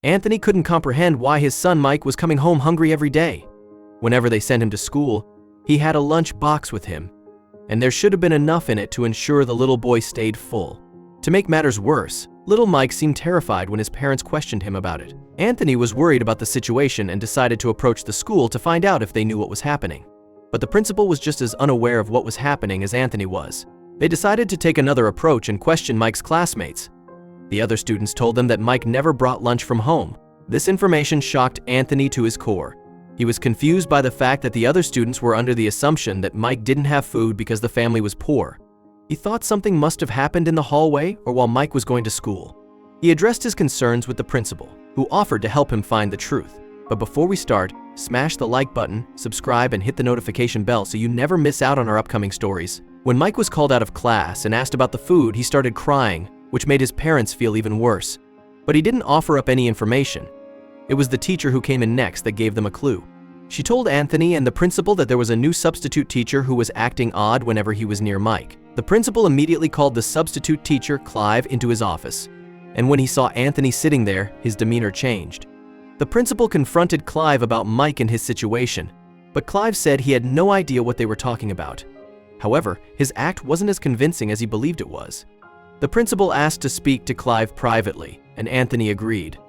Anthony couldn't comprehend why his son Mike was coming home hungry every day. Whenever they sent him to school, he had a lunch box with him, and there should have been enough in it to ensure the little boy stayed full. To make matters worse, little Mike seemed terrified when his parents questioned him about it. Anthony was worried about the situation and decided to approach the school to find out if they knew what was happening. But the principal was just as unaware of what was happening as Anthony was. They decided to take another approach and question Mike's classmates. The other students told them that Mike never brought lunch from home. This information shocked Anthony to his core. He was confused by the fact that the other students were under the assumption that Mike didn't have food because the family was poor. He thought something must have happened in the hallway or while Mike was going to school. He addressed his concerns with the principal, who offered to help him find the truth. But before we start, smash the like button, subscribe, and hit the notification bell so you never miss out on our upcoming stories. When Mike was called out of class and asked about the food, he started crying, which made his parents feel even worse. But he didn't offer up any information. It was the teacher who came in next that gave them a clue. She told Anthony and the principal that there was a new substitute teacher who was acting odd whenever he was near Mike. The principal immediately called the substitute teacher, Clive, into his office. And when he saw Anthony sitting there, his demeanor changed. The principal confronted Clive about Mike and his situation, but Clive said he had no idea what they were talking about. However, his act wasn't as convincing as he believed it was. The principal asked to speak to Clive privately, and Anthony agreed.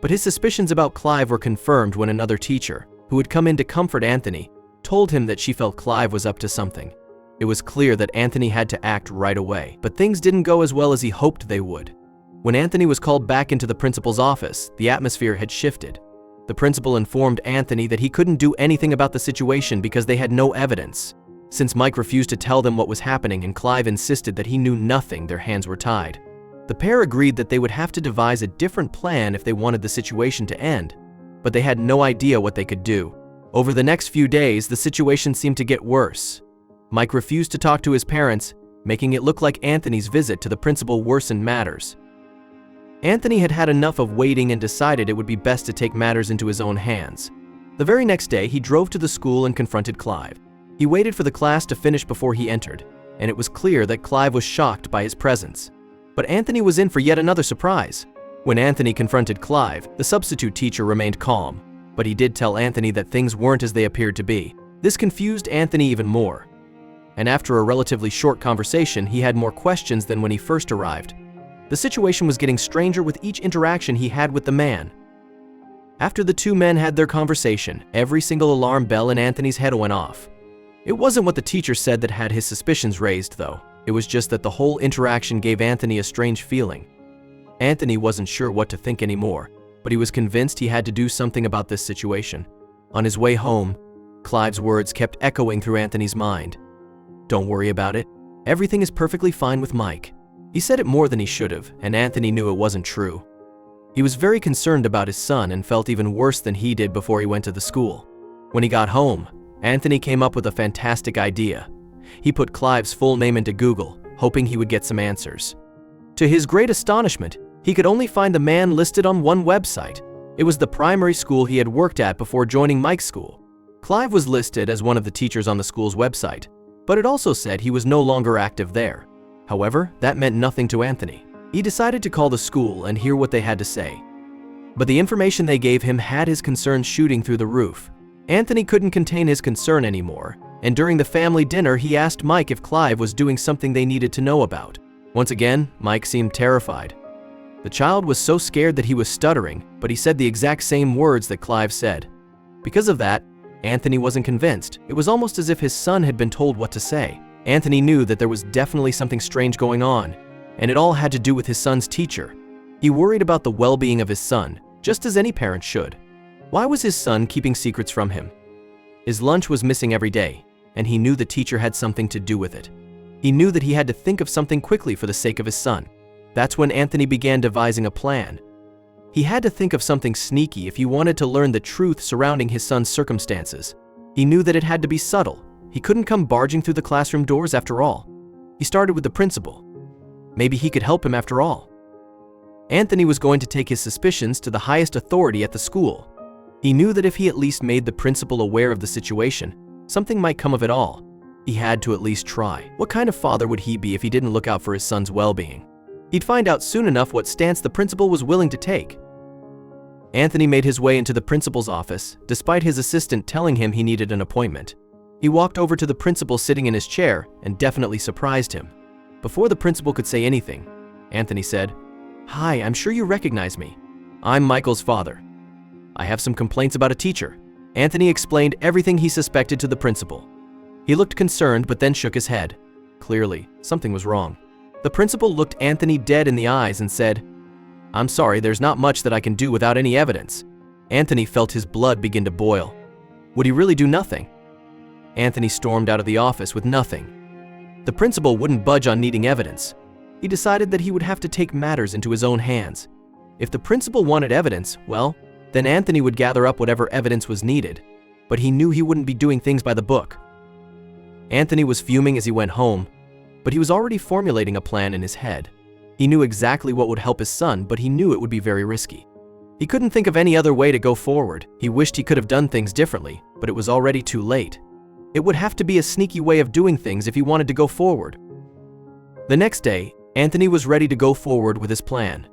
But his suspicions about Clive were confirmed when another teacher, who had come in to comfort Anthony, told him that she felt Clive was up to something. It was clear that Anthony had to act right away, but things didn't go as well as he hoped they would. When Anthony was called back into the principal's office, the atmosphere had shifted. The principal informed Anthony that he couldn't do anything about the situation because they had no evidence. Since Mike refused to tell them what was happening and Clive insisted that he knew nothing, their hands were tied. The pair agreed that they would have to devise a different plan if they wanted the situation to end, but they had no idea what they could do. Over the next few days, the situation seemed to get worse. Mike refused to talk to his parents, making it look like Anthony's visit to the principal worsened matters. Anthony had had enough of waiting and decided it would be best to take matters into his own hands. The very next day, he drove to the school and confronted Clive. He waited for the class to finish before he entered, and it was clear that Clive was shocked by his presence. But Anthony was in for yet another surprise. When Anthony confronted Clive, the substitute teacher remained calm, but he did tell Anthony that things weren't as they appeared to be. This confused Anthony even more. And after a relatively short conversation, he had more questions than when he first arrived. The situation was getting stranger with each interaction he had with the man. After the two men had their conversation, every single alarm bell in Anthony's head went off. It wasn't what the teacher said that had his suspicions raised, though. It was just that the whole interaction gave Anthony a strange feeling. Anthony wasn't sure what to think anymore, but he was convinced he had to do something about this situation. On his way home, Clive's words kept echoing through Anthony's mind. "Don't worry about it. Everything is perfectly fine with Mike." He said it more than he should have, and Anthony knew it wasn't true. He was very concerned about his son and felt even worse than he did before he went to the school. When he got home, Anthony came up with a fantastic idea. He put Clive's full name into Google, hoping he would get some answers. To his great astonishment, he could only find the man listed on one website. It was the primary school he had worked at before joining Mike's school. Clive was listed as one of the teachers on the school's website, but it also said he was no longer active there. However, that meant nothing to Anthony. He decided to call the school and hear what they had to say. But the information they gave him had his concerns shooting through the roof. Anthony couldn't contain his concern anymore, and during the family dinner, he asked Mike if Clive was doing something they needed to know about. Once again, Mike seemed terrified. The child was so scared that he was stuttering, but he said the exact same words that Clive said. Because of that, Anthony wasn't convinced. It was almost as if his son had been told what to say. Anthony knew that there was definitely something strange going on, and it all had to do with his son's teacher. He worried about the well-being of his son, just as any parent should. Why was his son keeping secrets from him? His lunch was missing every day, and he knew the teacher had something to do with it. He knew that he had to think of something quickly for the sake of his son. That's when Anthony began devising a plan. He had to think of something sneaky if he wanted to learn the truth surrounding his son's circumstances. He knew that it had to be subtle. He couldn't come barging through the classroom doors after all. He started with the principal. Maybe he could help him after all. Anthony was going to take his suspicions to the highest authority at the school. He knew that if he at least made the principal aware of the situation, something might come of it all. He had to at least try. What kind of father would he be if he didn't look out for his son's well-being? He'd find out soon enough what stance the principal was willing to take. Anthony made his way into the principal's office, despite his assistant telling him he needed an appointment. He walked over to the principal sitting in his chair and definitely surprised him. Before the principal could say anything, Anthony said, "Hi, I'm sure you recognize me. I'm Michael's father. I have some complaints about a teacher." Anthony explained everything he suspected to the principal. He looked concerned but then shook his head. Clearly, something was wrong. The principal looked Anthony dead in the eyes and said, "I'm sorry, there's not much that I can do without any evidence." Anthony felt his blood begin to boil. Would he really do nothing? Anthony stormed out of the office with nothing. The principal wouldn't budge on needing evidence. He decided that he would have to take matters into his own hands. If the principal wanted evidence, well, then Anthony would gather up whatever evidence was needed, but he knew he wouldn't be doing things by the book. Anthony was fuming as he went home, but he was already formulating a plan in his head. He knew exactly what would help his son, but he knew it would be very risky. He couldn't think of any other way to go forward. He wished he could have done things differently, but it was already too late. It would have to be a sneaky way of doing things if he wanted to go forward. The next day, Anthony was ready to go forward with his plan.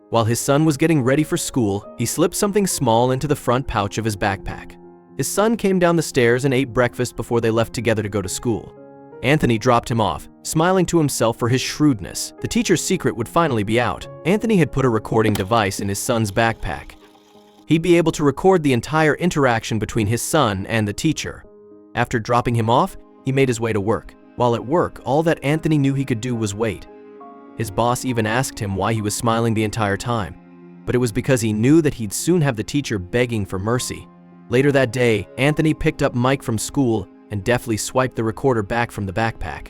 While his son was getting ready for school, he slipped something small into the front pouch of his backpack. His son came down the stairs and ate breakfast before they left together to go to school. Anthony dropped him off, smiling to himself for his shrewdness. The teacher's secret would finally be out. Anthony had put a recording device in his son's backpack. He'd be able to record the entire interaction between his son and the teacher. After dropping him off, he made his way to work. While at work, all that Anthony knew he could do was wait. His boss even asked him why he was smiling the entire time, but it was because he knew that he'd soon have the teacher begging for mercy. Later that day, Anthony picked up Mike from school and deftly swiped the recorder back from the backpack.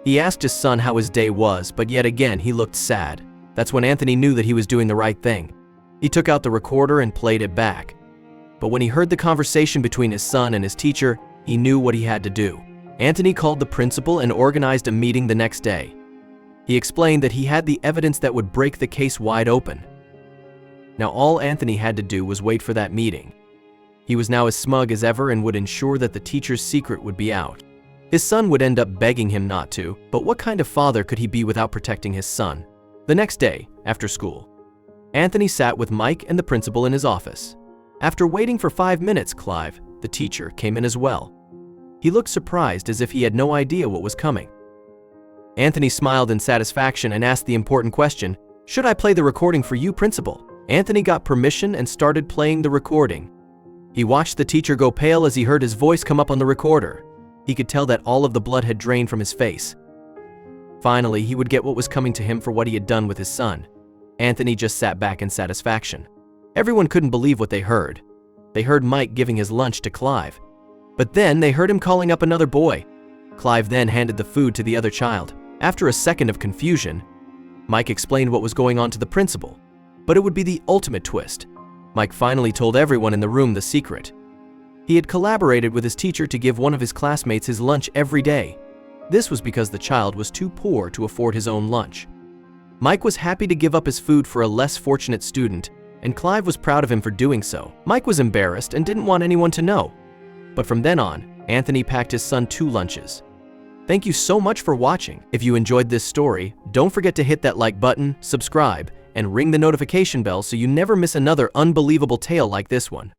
He asked his son how his day was, but yet again he looked sad. That's when Anthony knew that he was doing the right thing. He took out the recorder and played it back. But when he heard the conversation between his son and his teacher, he knew what he had to do. Anthony called the principal and organized a meeting the next day. He explained that he had the evidence that would break the case wide open. Now all Anthony had to do was wait for that meeting. He was now as smug as ever and would ensure that the teacher's secret would be out. His son would end up begging him not to, but what kind of father could he be without protecting his son? The next day, after school, Anthony sat with Mike and the principal in his office. After waiting for 5 minutes, Clive, the teacher, came in as well. He looked surprised as if he had no idea what was coming. Anthony smiled in satisfaction and asked the important question, "Should I play the recording for you, principal?" Anthony got permission and started playing the recording. He watched the teacher go pale as he heard his voice come up on the recorder. He could tell that all of the blood had drained from his face. Finally, he would get what was coming to him for what he had done with his son. Anthony just sat back in satisfaction. Everyone couldn't believe what they heard. They heard Mike giving his lunch to Clive. But then they heard him calling up another boy. Clive then handed the food to the other child. After a second of confusion, Mike explained what was going on to the principal. But it would be the ultimate twist. Mike finally told everyone in the room the secret. He had collaborated with his teacher to give one of his classmates his lunch every day. This was because the child was too poor to afford his own lunch. Mike was happy to give up his food for a less fortunate student, and Clive was proud of him for doing so. Mike was embarrassed and didn't want anyone to know. But from then on, Anthony packed his son 2 lunches. Thank you so much for watching. If you enjoyed this story, don't forget to hit that like button, subscribe, and ring the notification bell so you never miss another unbelievable tale like this one.